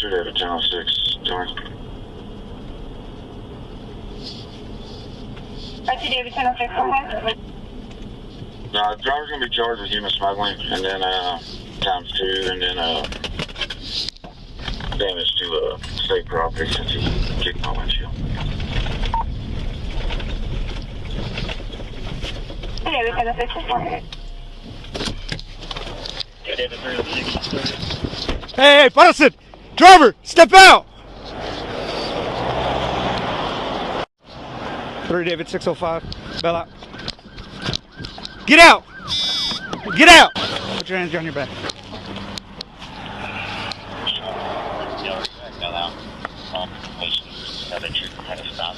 David 1006, doing. Roger, David 1006, go ahead. The driver's going to be charged with human smuggling, and then ×2, and then damage to state property since he kicked my windshield. David 1006, go ahead. David 306. Hey, Patterson! Driver, step out! 3 David 605, bail out. Get out! Get out! Put your hands behind your back. Bail out. Another trooper had to stop.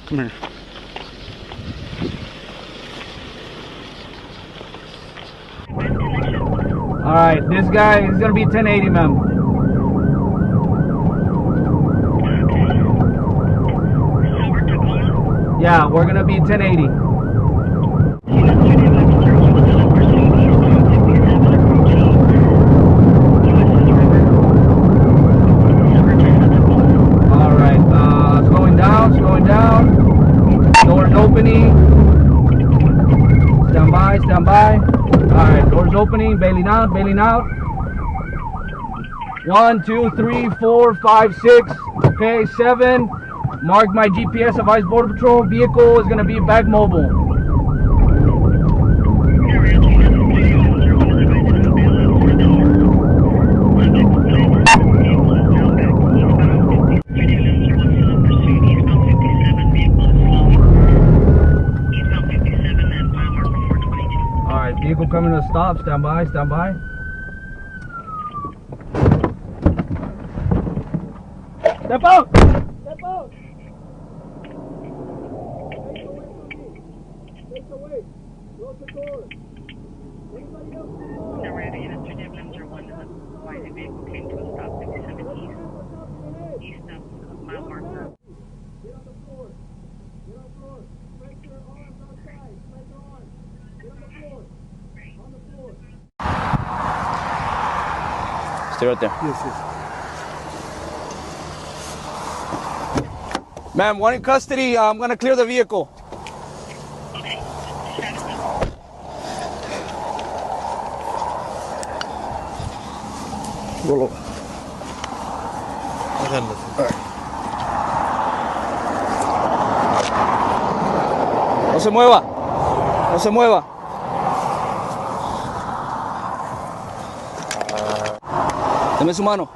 Come here. Alright, this guy is gonna be 1080, ma'am. Yeah, we're gonna be 1080. Alright, slowing down. Doors opening. Stand by. Alright, doors opening, bailing out. 1, 2, 3, 4, 5, 6. Okay, 7. Mark my GPS of ICE Border Patrol. Vehicle is gonna be back mobile. Vehicle coming to a stop. Stand by. Step out! Face away. Close the door. Anybody else? Narrator unit 3 David 01, why the vehicle came to a stop 57 east of mile marker. Get on the floor. Spread your arms outside. Spread your arms. Get on the floor. On the floor. Stay right there. Yes. Ma'am, one in custody. I'm going to clear the vehicle. Okay. Roll over. No se mueva. No se mueva. Deme su mano.